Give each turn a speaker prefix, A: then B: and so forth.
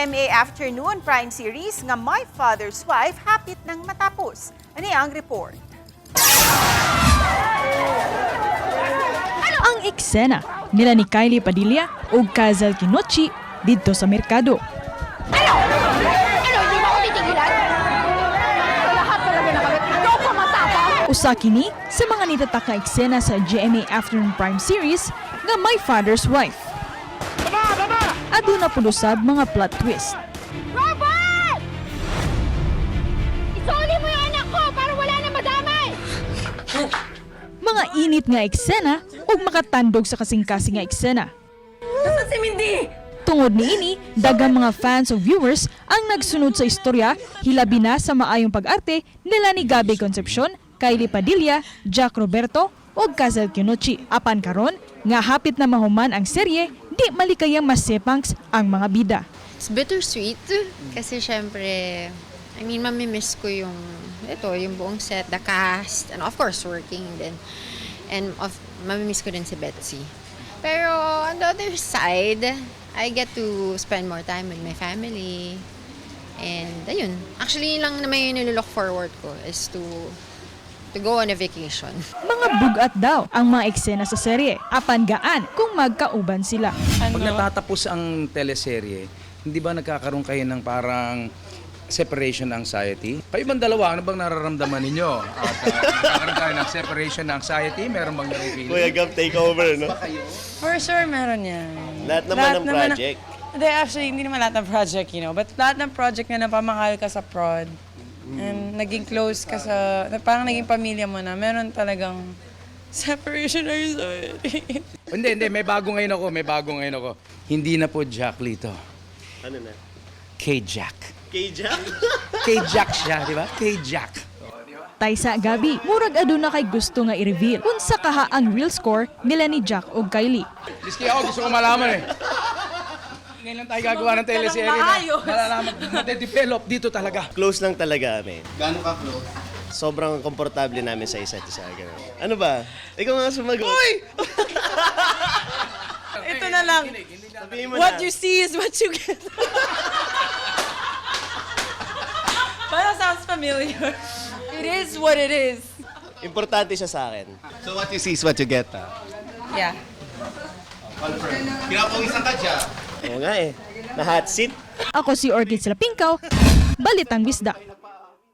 A: GMA Afternoon Prime Series nga My Father's Wife hapit nang matapos. Ani ang report.
B: Ang eksena nila ni Kylie Padilla o Kazal Kinochi dito sa merkado.
C: Ano? Hindi mo ako titigilan? Lahat talaga na kami. Ikaw pa matapang.
B: Usa kini sa mga nitatak na eksena sa GMA Afternoon Prime Series nga My Father's Wife. Aduna pulusab mga plot twist.
C: Robert! Isoli mo yung anak ko para wala na madamay!
B: Mga init nga eksena ug makatandog sa kasing-kasing nga eksena.
C: Nasaan si Mindy?
B: Tungod niini, daghang mga fans o viewers ang nagsunod sa istorya, hilabi na sa maayong pag-arte nila ni Gabby Concepcion, Kylie Padilla, Jack Roberto ug Kazal Kinochi. Apan karon nga hapit na mahuman ang serye, di malikayang masepangs ang mga bida.
D: It's bittersweet kasi syempre, mamimiss ko yung buong set, the cast, and of course working din. And mamimiss ko din si Betsy. Pero on the other side, I get to spend more time with my family. And ayun, actually yun lang naman yung nilook forward ko is to go on a vacation.
B: Mga bugat daw ang mga eksena sa serye, apan gaan kung magkauban sila.
E: Pag natatapos ang teleserye, hindi ba nagkakaroon kayo ng parang separation anxiety? Kayo bang dalawa, ano bang nararamdaman ninyo? At nagkakaroon kayo ng separation anxiety? Meron bang naripili?
F: Kuya Gab, take over, no?
G: For sure, meron yan.
F: Lahat naman ng project.
G: Hindi, actually, hindi naman lahat ng project, But lahat ng project na napamahal ka sa prod, and naging close ka sa, parang naging pamilya mo na, meron talagang separation anxiety.
E: Hindi, may bago ngayon ako. Hindi na po Jack Lito.
F: Ano na?
E: K-Jack.
F: K-Jack?
E: K-Jack siya, di ba? K-Jack.
B: Taysa Gabi, murag aduna kay gusto nga i-reveal unsa kaha ang real score nila ni Jack ug Kylie.
E: Diski ako, gusto ko malaman eh. Ngayon lang tayo gagawa ng teleserye na malalaman, nade-develop dito talaga.
F: Close lang talaga kami.
H: Gaano ka close?
F: Sobrang komportable namin sa isa't isa. Ganun. Ano ba? Ikaw nga sumagot.
G: Ito na lang.
F: Sabihin mo
G: What
F: na.
G: you see is what you get. Parang sounds familiar. It is what it is.
F: Importante siya sa akin.
H: So what you see is what you get,
G: Yeah.
H: Confirm. Pinapawisan ka siya.
F: Oo nga eh. Na hot seat.
B: Ako si Orchid Salapingkaw, Balitang Bisda.